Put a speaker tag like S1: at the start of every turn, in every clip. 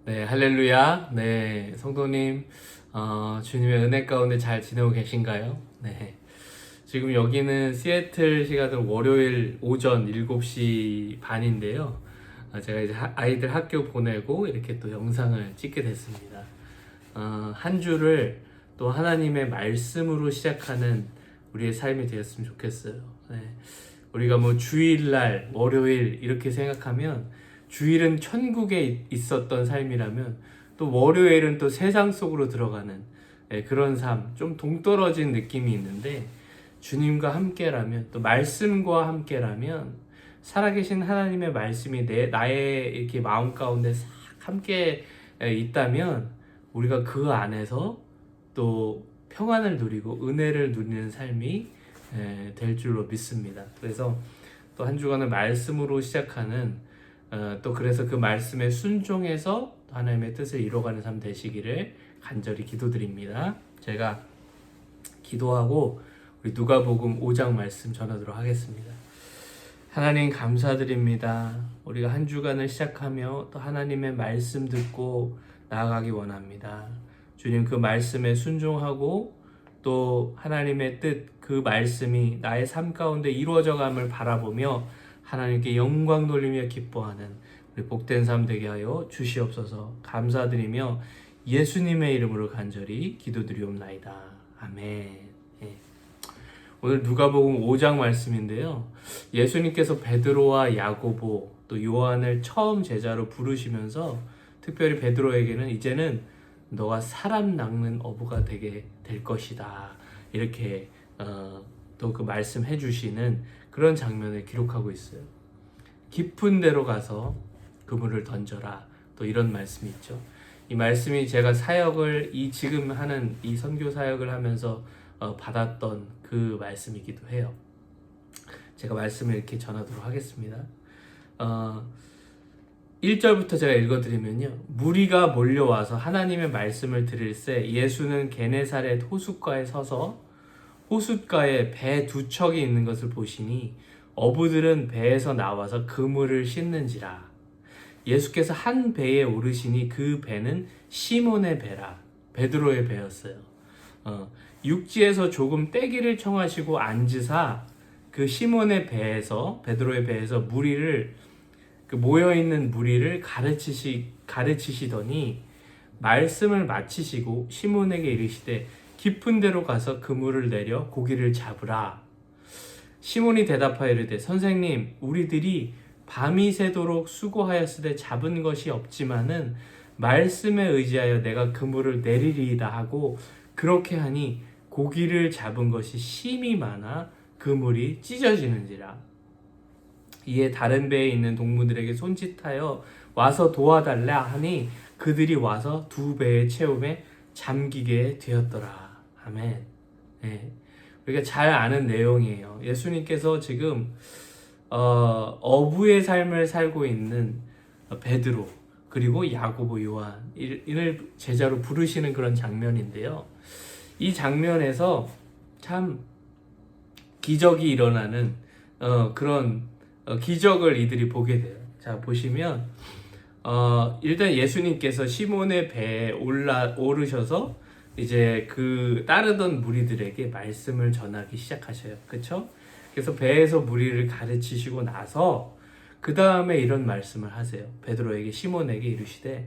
S1: 네, 할렐루야. 네, 성도님, 주님의 은혜 가운데 잘 지내고 계신가요? 네. 지금 여기는 시애틀 시간으로 월요일 오전 7시 반인데요. 제가 이제 아이들 학교 보내고 이렇게 또 영상을 찍게 됐습니다. 한 주를 또 하나님의 말씀으로 시작하는 우리의 삶이 되었으면 좋겠어요. 네. 우리가 뭐 주일날, 월요일 이렇게 생각하면 주일은 천국에 있었던 삶이라면 또 월요일은 또 세상 속으로 들어가는 그런 삶, 좀 동떨어진 느낌이 있는데 주님과 함께라면 또 말씀과 함께라면 살아계신 하나님의 말씀이 나의 이렇게 마음 가운데 싹 함께 있다면 우리가 그 안에서 또 평안을 누리고 은혜를 누리는 삶이 될 줄로 믿습니다. 그래서 또 한 주간을 말씀으로 시작하는 또 그래서 그 말씀에 순종해서 하나님의 뜻을 이뤄가는 삶 되시기를 간절히 기도드립니다. 제가 기도하고 우리 누가복음 5장 말씀 전하도록 하겠습니다. 하나님 감사드립니다. 우리가 한 주간을 시작하며 또 하나님의 말씀 듣고 나아가기 원합니다. 주님 그 말씀에 순종하고 또 하나님의 뜻 그 말씀이 나의 삶 가운데 이루어져감을 바라보며 하나님께 영광 돌리며 기뻐하는 우리 복된 삶 되게 하여 주시옵소서. 감사드리며 예수님의 이름으로 간절히 기도드리옵나이다. 아멘. 예. 오늘 누가복음 5장 말씀인데요. 예수님께서 베드로와 야고보 또 요한을 처음 제자로 부르시면서 특별히 베드로에게는 이제는 너가 사람 낚는 어부가 되게 될 것이다. 이렇게 또 그 말씀해 주시는 그런 장면을 기록하고 있어요. 깊은 데로 가서 그물을 던져라. 또 이런 말씀이 있죠. 이 말씀이 제가 사역을 지금 하는 이 선교 사역을 하면서 받았던 그 말씀이기도 해요. 제가 말씀을 이렇게 전하도록 하겠습니다. 1절부터 제가 읽어드리면요. 무리가 몰려와서 하나님의 말씀을 들을새 예수는 게네사렛 호숫가에 서서 호숫가에 배 두 척이 있는 것을 보시니 어부들은 배에서 나와서 그물을 씻는지라. 예수께서 한 배에 오르시니 그 배는 시몬의 배라. 베드로의 배였어요. 육지에서 조금 떼기를 청하시고 앉으사 그 시몬의 배에서 베드로의 배에서 무리를 모여있는 무리를 가르치시더니 말씀을 마치시고 시몬에게 이르시되 깊은 데로 가서 그물을 내려 고기를 잡으라. 시몬이 대답하여 이르되 선생님 우리들이 밤이 새도록 수고하였으되 잡은 것이 없지만은 말씀에 의지하여 내가 그물을 내리리이다 하고 그렇게 하니 고기를 잡은 것이 심이 많아 그물이 찢어지는지라. 이에 다른 배에 있는 동무들에게 손짓하여 와서 도와달라 하니 그들이 와서 두 배의 채움에 잠기게 되었더라. 아멘. 네. 우리가 잘 아는 내용이에요. 예수님께서 지금 어부의 삶을 살고 있는 베드로 그리고 야고보 요한을 제자로 부르시는 그런 장면인데요. 이 장면에서 참 기적이 일어나는 그런 기적을 이들이 보게 돼요. 자 보시면 일단 예수님께서 시몬의 배에 오르셔서 이제 그 따르던 무리들에게 말씀을 전하기 시작하셔요. 그렇죠? 그래서 배에서 무리를 가르치시고 나서 그 다음에 이런 말씀을 하세요. 베드로에게 시몬에게 이르시되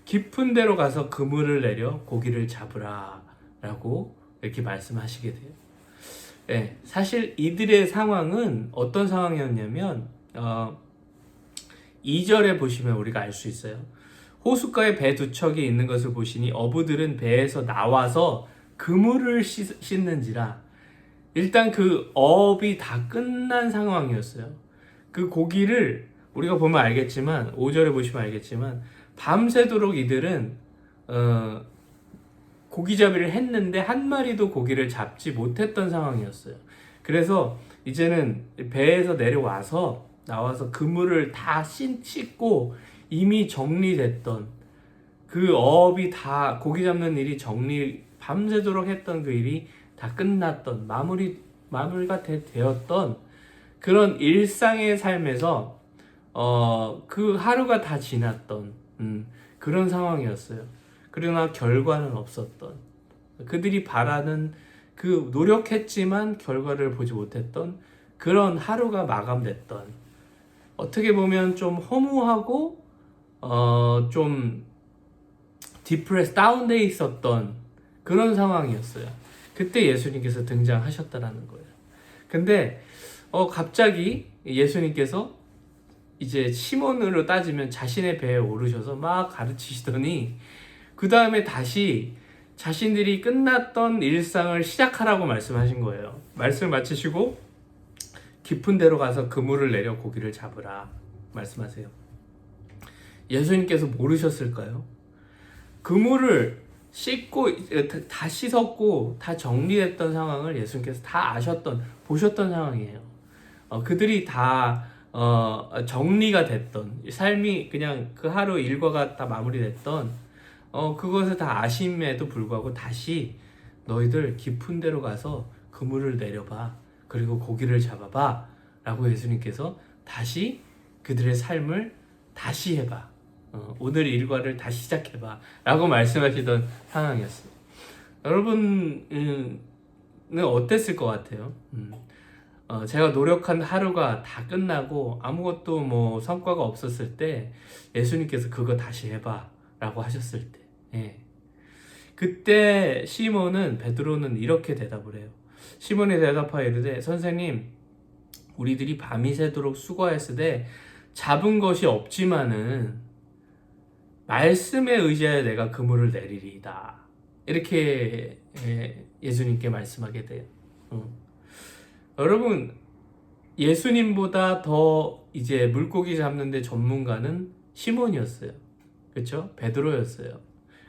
S1: 깊은 데로 가서 그물을 내려 고기를 잡으라 라고 이렇게 말씀하시게 돼요. 네, 사실 이들의 상황은 어떤 상황이었냐면 2절에 보시면 우리가 알 수 있어요. 호숫가에 배 두 척이 있는 것을 보시니 어부들은 배에서 나와서 그물을 씻는지라. 일단 그 어업이 다 끝난 상황이었어요. 그 고기를 우리가 보면 알겠지만 5절에 보시면 알겠지만 밤새도록 이들은 고기잡이를 했는데 한 마리도 고기를 잡지 못했던 상황이었어요. 그래서 이제는 배에서 나와서 그물을 다 씻고 이미 정리됐던 그 어업이 다 고기 잡는 일이 밤새도록 했던 그 일이 다 끝났던 마무리가 되었던 그런 일상의 삶에서 그 하루가 다 지났던 그런 상황이었어요. 그러나 결과는 없었던, 그들이 바라는 그 노력했지만 결과를 보지 못했던 그런 하루가 마감됐던, 어떻게 보면 좀 허무하고 좀 디프레스 다운돼 있었던 그런 상황이었어요. 그때 예수님께서 등장하셨다라는 거예요. 근데 갑자기 예수님께서 이제 시몬으로 따지면 자신의 배에 오르셔서 막 가르치시더니 그 다음에 다시 자신들이 끝났던 일상을 시작하라고 말씀하신 거예요. 말씀을 마치시고 깊은 데로 가서 그물을 내려 고기를 잡으라 말씀하세요. 예수님께서 모르셨을까요? 그물을 씻고 다 씻었고 다 정리됐던 상황을 예수님께서 다 아셨던, 보셨던 상황이에요. 그들이 다 정리가 됐던, 삶이 그냥 그 하루 일과가 다 마무리됐던 그것을 다 아심에도 불구하고 다시 너희들 깊은 데로 가서 그물을 내려봐, 그리고 고기를 잡아봐 라고 예수님께서 다시 그들의 삶을 다시 해봐, 오늘 일과를 다시 시작해봐 라고 말씀하시던 상황이었어요. 여러분은 어땠을 것 같아요? 제가 노력한 하루가 다 끝나고 아무것도 뭐 성과가 없었을 때 예수님께서 그거 다시 해봐 라고 하셨을 때, 예. 그때 베드로는 이렇게 대답을 해요. 시몬이 대답하여 이르되 선생님, 우리들이 밤이 새도록 수고하였으되 잡은 것이 없지만은 말씀에 의지하여 내가 그물을 내리리이다, 이렇게 예수님께 말씀하게 돼요. 여러분, 예수님보다 더 이제 물고기 잡는데 전문가는 시몬이었어요. 그렇죠? 베드로였어요.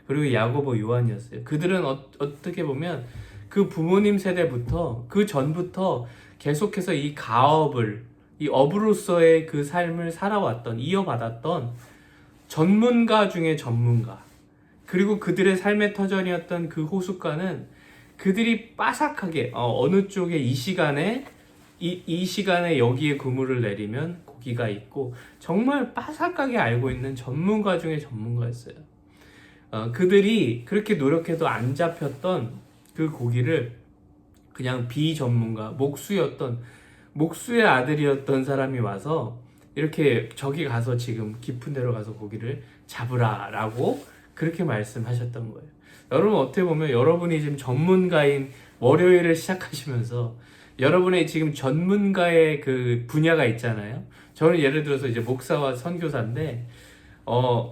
S1: 그리고 야고보, 요한이었어요. 그들은 어떻게 보면 그 부모님 세대부터, 그 전부터 계속해서 이 가업을, 이 어부로서의 그 삶을 살아왔던, 이어받았던 전문가 중에 전문가. 그리고 그들의 삶의 터전이었던 그 호숫가는 그들이 빠삭하게 어느 쪽에 이 시간에 여기에 그물을 내리면 고기가 있고 정말 빠삭하게 알고 있는 전문가 중에 전문가였어요. 그들이 그렇게 노력해도 안 잡혔던 그 고기를 그냥 비전문가, 목수의 아들이었던 사람이 와서 이렇게 저기 가서 지금 깊은 데로 가서 고기를 잡으라 라고 그렇게 말씀하셨던 거예요. 여러분, 어떻게 보면 여러분이 지금 전문가인 월요일을 시작하시면서 여러분의 지금 전문가의 그 분야가 있잖아요. 저는 예를 들어서 이제 목사와 선교사인데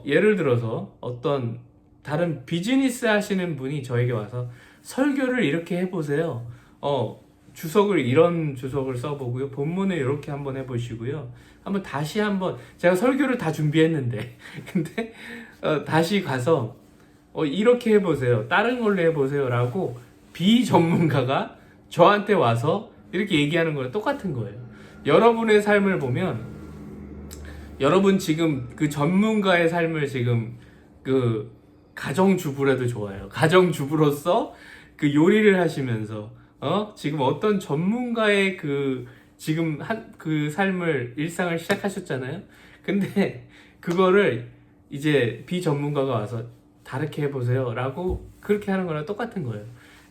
S1: 예를 들어서 어떤 다른 비즈니스 하시는 분이 저에게 와서 설교를 이렇게 해보세요. 이런 주석을 써보고요. 본문을 이렇게 한번 해보시고요. 제가 설교를 다 준비했는데 근데 다시 가서 이렇게 해보세요, 다른 걸로 해보세요 라고 비전문가가 저한테 와서 이렇게 얘기하는 거랑 똑같은 거예요. 여러분의 삶을 보면 여러분 지금 그 전문가의 삶을 지금 그 가정주부라도 좋아요. 가정주부로서 그 요리를 하시면서 지금 어떤 전문가의 지금 그 삶을, 일상을 시작하셨잖아요. 근데 그거를 이제 비전문가가 와서 다르게 해보세요 라고 그렇게 하는 거랑 똑같은 거예요.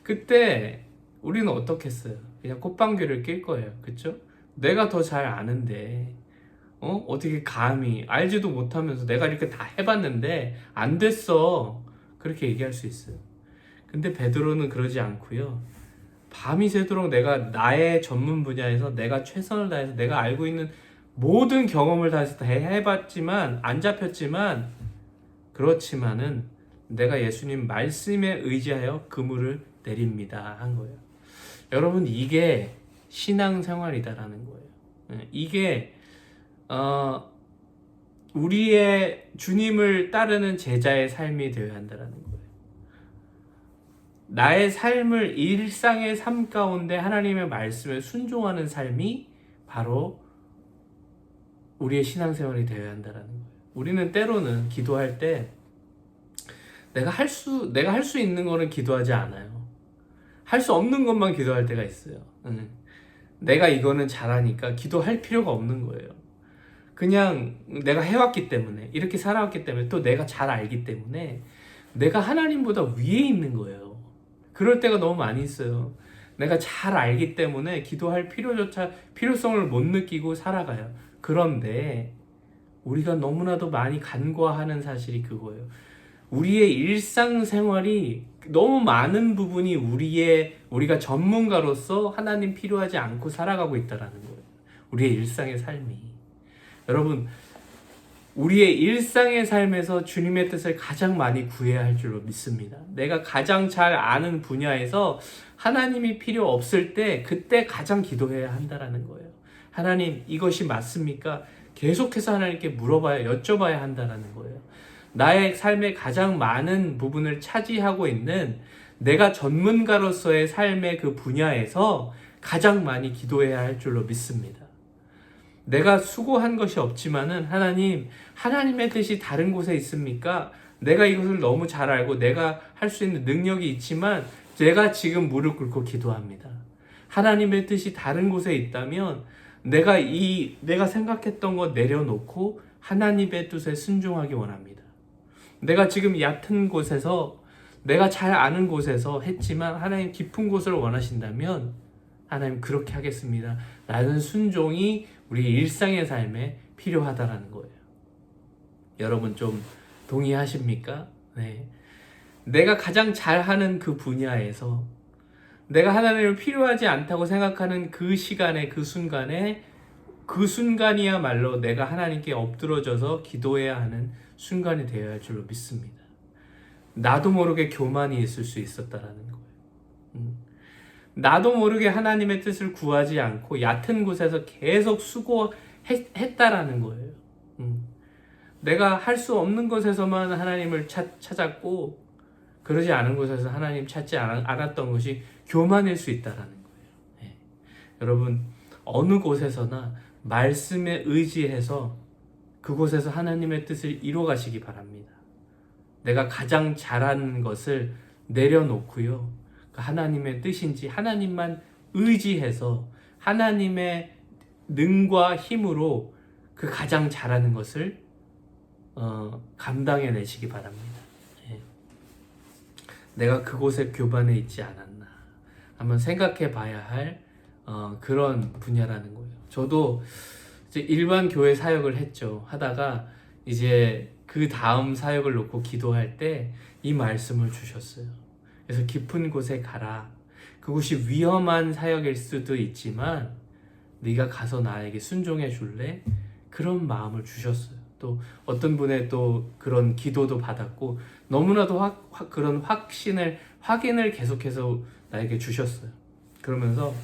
S1: 그때 우리는 어떻게 했어요? 그냥 콧방귀를 낄 거예요. 그쵸? 내가 더 잘 아는데 어떻게 감히, 알지도 못하면서 내가 이렇게 다 해봤는데 안 됐어, 그렇게 얘기할 수 있어요. 근데 베드로는 그러지 않고요, 밤이 새도록 내가 나의 전문 분야에서 내가 최선을 다해서 내가 알고 있는 모든 경험을 다해서 다 해봤지만 안 잡혔지만, 그렇지만은 내가 예수님 말씀에 의지하여 그물을 내립니다 한 거예요. 여러분, 이게 신앙생활이다라는 거예요. 이게 우리의 주님을 따르는 제자의 삶이 되어야 한다는 거예요. 나의 삶을, 일상의 삶 가운데 하나님의 말씀에 순종하는 삶이 바로 우리의 신앙생활이 되어야 한다는 거예요. 우리는 때로는 기도할 때 내가 할 수 있는 거는 기도하지 않아요. 할 수 없는 것만 기도할 때가 있어요. 내가 이거는 잘하니까 기도할 필요가 없는 거예요. 그냥 내가 해왔기 때문에, 이렇게 살아왔기 때문에, 또 내가 잘 알기 때문에 내가 하나님보다 위에 있는 거예요. 그럴 때가 너무 많이 있어요. 내가 잘 알기 때문에 기도할 필요성을 못 느끼고 살아가요. 그런데 우리가 너무나도 많이 간과하는 사실이 그거예요. 우리의 일상생활이 너무 많은 부분이 우리가 전문가로서 하나님 필요하지 않고 살아가고 있다는 거예요. 우리의 일상의 삶이. 여러분, 우리의 일상의 삶에서 주님의 뜻을 가장 많이 구해야 할 줄로 믿습니다. 내가 가장 잘 아는 분야에서 하나님이 필요 없을 때 그때 가장 기도해야 한다는 거예요. 하나님, 이것이 맞습니까? 계속해서 하나님께 물어봐야, 여쭤봐야 한다는 거예요. 나의 삶의 가장 많은 부분을 차지하고 있는 내가 전문가로서의 삶의 그 분야에서 가장 많이 기도해야 할 줄로 믿습니다. 내가 수고한 것이 없지만은 하나님의 뜻이 다른 곳에 있습니까? 내가 이것을 너무 잘 알고 내가 할 수 있는 능력이 있지만 제가 지금 무릎 꿇고 기도합니다. 하나님의 뜻이 다른 곳에 있다면 내가 생각했던 것 내려놓고 하나님의 뜻에 순종하기 원합니다. 내가 지금 얕은 곳에서, 내가 잘 아는 곳에서 했지만 하나님 깊은 곳을 원하신다면 하나님 그렇게 하겠습니다. 라는 순종이 우리 일상의 삶에 필요하다라는 거예요. 여러분 좀 동의하십니까? 네. 내가 가장 잘하는 그 분야에서 내가 하나님을 필요하지 않다고 생각하는 그 시간에, 그 순간에, 그 순간이야말로 내가 하나님께 엎드러져서 기도해야 하는 순간이 되어야 할 줄로 믿습니다. 나도 모르게 교만이 있을 수 있었다라는 거예요. 나도 모르게 하나님의 뜻을 구하지 않고 얕은 곳에서 계속 수고했다라는 거예요. 내가 할 수 없는 곳에서만 하나님을 찾았고 그러지 않은 곳에서 하나님 찾지 않았던 것이 교만일 수 있다라는 거예요. 네. 여러분, 어느 곳에서나 말씀에 의지해서 그곳에서 하나님의 뜻을 이루어가시기 바랍니다. 내가 가장 잘하는 것을 내려놓고요, 하나님의 뜻인지 하나님만 의지해서 하나님의 능과 힘으로 그 가장 잘하는 것을 감당해내시기 바랍니다. 예. 내가 그곳에 교반에 있지 않았나 한번 생각해 봐야 할 그런 분야라는 거예요. 저도 이제 일반 교회 사역을 했죠. 하다가 이제 그 다음 사역을 놓고 기도할 때 이 말씀을 주셨어요. 그래서 깊은 곳에 가라. 그곳이 위험한 사역일 수도 있지만 네가 가서 나에게 순종해 줄래? 그런 마음을 주셨어요. 또 어떤 분의 또 그런 기도도 받았고 너무나도 그런 확인을 계속해서 나에게 주셨어요. 그러면서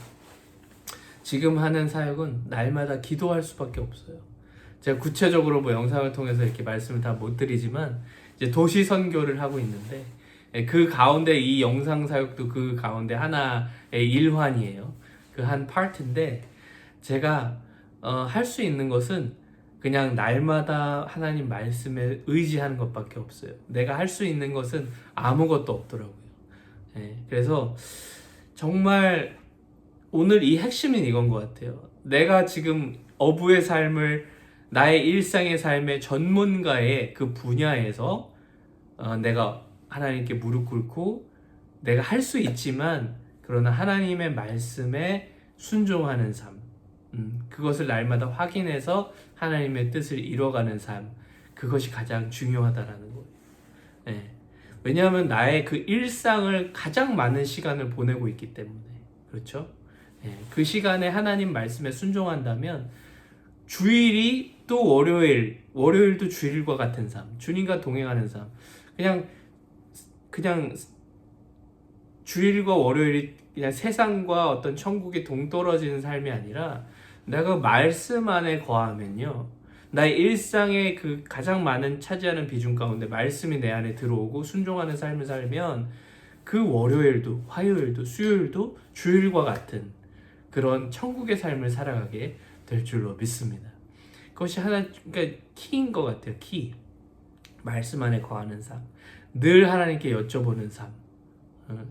S1: 지금 하는 사역은 날마다 기도할 수밖에 없어요. 제가 구체적으로 뭐 영상을 통해서 이렇게 말씀을 다 못 드리지만 이제 도시 선교를 하고 있는데 그 가운데 이 영상 사역도 그 가운데 하나의 일환이에요. 그 한 파트인데 제가 할 수 있는 것은 그냥 날마다 하나님 말씀에 의지하는 것밖에 없어요. 내가 할 수 있는 것은 아무것도 없더라고요. 그래서 정말 오늘 이 핵심은 이건 것 같아요. 내가 지금 어부의 삶을 나의 일상의 삶의 전문가의 그 분야에서 내가 하나님께 무릎 꿇고 내가 할 수 있지만 그러나 하나님의 말씀에 순종하는 삶, 그것을 날마다 확인해서 하나님의 뜻을 이뤄가는 삶, 그것이 가장 중요하다라는 거예요. 네. 왜냐하면 나의 그 일상을 가장 많은 시간을 보내고 있기 때문에. 그렇죠? 네. 그 시간에 하나님 말씀에 순종한다면 주일이 또 월요일도 주일과 같은 삶, 주님과 동행하는 삶, 그냥 주일과 월요일이 그냥 세상과 어떤 천국이 동떨어지는 삶이 아니라 내가 말씀 안에 거하면요, 나의 일상의 그 가장 많은 차지하는 비중 가운데 말씀이 내 안에 들어오고 순종하는 삶을 살면 그 월요일도 화요일도 수요일도 주일과 같은 그런 천국의 삶을 살아가게 될 줄로 믿습니다. 그것이 그러니까 키인 것 같아요. 키. 말씀 안에 거하는 삶, 늘 하나님께 여쭤보는 삶,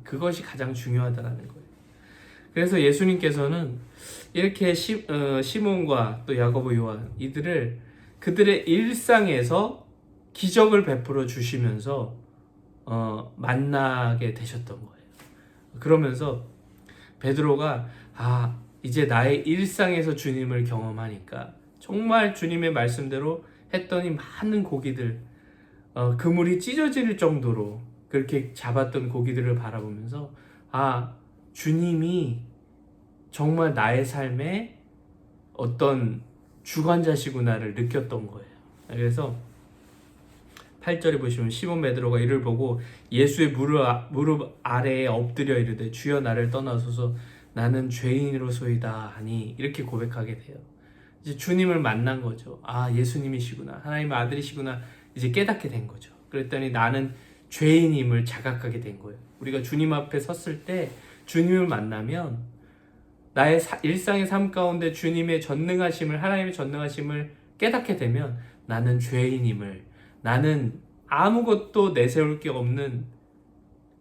S1: 그것이 가장 중요하다는 거예요. 그래서 예수님께서는 이렇게 시몬과 또 야고보, 요한 이들을 그들의 일상에서 기적을 베풀어 주시면서 만나게 되셨던 거예요. 그러면서 베드로가 이제 나의 일상에서 주님을 경험하니까 정말 주님의 말씀대로 했더니 많은 고기들, 그물이 찢어질 정도로 그렇게 잡았던 고기들을 바라보면서 주님이 정말 나의 삶에 어떤 주관자시구나를 느꼈던 거예요. 그래서 8절에 보시면 시몬 베드로가 이를 보고 예수의 무릎 아래에 엎드려 이르되 주여 나를 떠나소서 나는 죄인으로소이다 하니 이렇게 고백하게 돼요. 이제 주님을 만난 거죠. 예수님이시구나, 하나님의 아들이시구나 이제 깨닫게 된 거죠. 그랬더니 나는 죄인임을 자각하게 된 거예요. 우리가 주님 앞에 섰을 때 주님을 만나면 나의 일상의 삶 가운데 주님의 전능하심을, 하나님의 전능하심을 깨닫게 되면 나는 죄인임을, 나는 아무것도 내세울 게 없는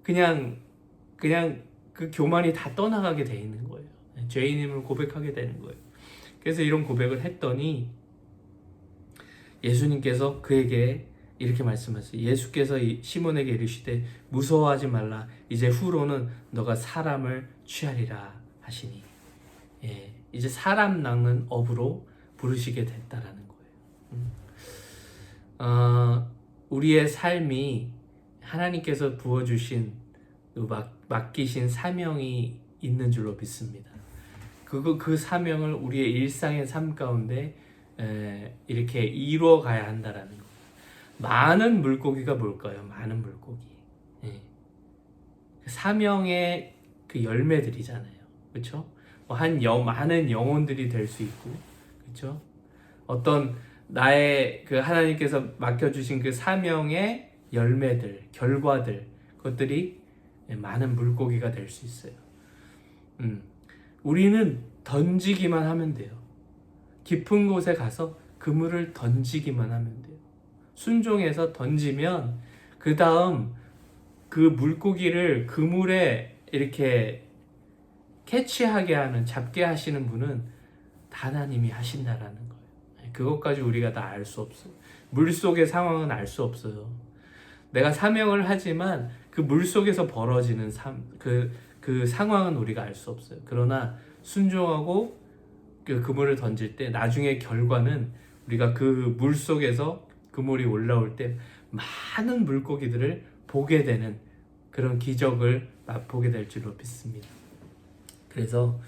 S1: 그냥 그 교만이 다 떠나가게 돼 있는 거예요. 죄인임을 고백하게 되는 거예요. 그래서 이런 고백을 했더니 예수님께서 그에게 이렇게 말씀하세요. 예수께서 시몬에게 이르시되 무서워하지 말라. 이제 후로는 너가 사람을 취하리라 하시니, 이제 사람 낚는 업으로 부르시게 됐다라는 거예요. 우리의 삶이 하나님께서 부어주신 맡기신 사명이 있는 줄로 믿습니다. 그 사명을 우리의 일상의 삶 가운데 이렇게 이루어 가야 한다라는 거예요. 많은 물고기가 뭘까요? 많은 물고기. 사명의 그 열매들이잖아요. 그렇죠? 많은 영혼들이 될 수 있고, 그렇죠? 어떤 나의 그 하나님께서 맡겨주신 그 사명의 열매들, 결과들, 그것들이 많은 물고기가 될 수 있어요. 우리는 던지기만 하면 돼요. 깊은 곳에 가서 그물을 던지기만 하면 돼요. 순종해서 던지면 그 다음 그 물고기를 그물에 이렇게 캐치하게 하는, 잡게 하시는 분은 하나님이 하신다라는 거예요. 그것까지 우리가 다 알 수 없어요. 물속의 상황은 알 수 없어요. 내가 사명을 하지만 그 물속에서 벌어지는 그 상황은 우리가 알 수 없어요. 그러나 순종하고 그 그물을 던질 때 나중에 결과는 우리가 그 물속에서 그물이 올라올 때 많은 물고기들을 보게 되는 그런 기적을 맛보게 될 줄로 믿습니다. 그래서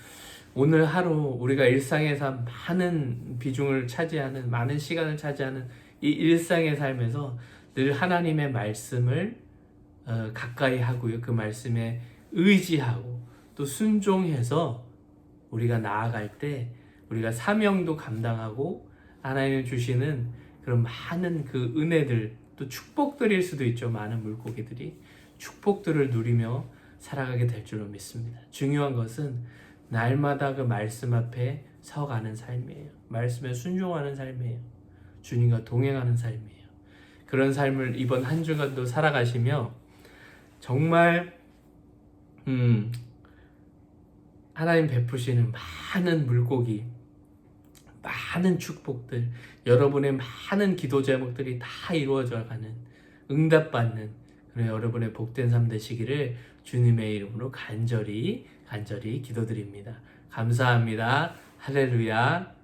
S1: 오늘 하루 우리가 일상에서 많은 비중을 차지하는, 많은 시간을 차지하는 이 일상의 삶에서 늘 하나님의 말씀을 가까이 하고요. 그 말씀에 의지하고 또 순종해서 우리가 나아갈 때 우리가 사명도 감당하고 하나님이 주시는 그런 많은 그 은혜들, 또 축복들일 수도 있죠. 많은 물고기들이 축복들을 누리며 살아가게 될 줄로 믿습니다. 중요한 것은 날마다 그 말씀 앞에 서가는 삶이에요. 말씀에 순종하는 삶이에요. 주님과 동행하는 삶이에요. 그런 삶을 이번 한 주간도 살아가시며 정말 하나님 베푸시는 많은 물고기, 많은 축복들, 여러분의 많은 기도 제목들이 다 이루어져 가는, 응답받는 그런 여러분의 복된 삶 되시기를 주님의 이름으로 간절히 기도드립니다. 감사합니다. 할렐루야.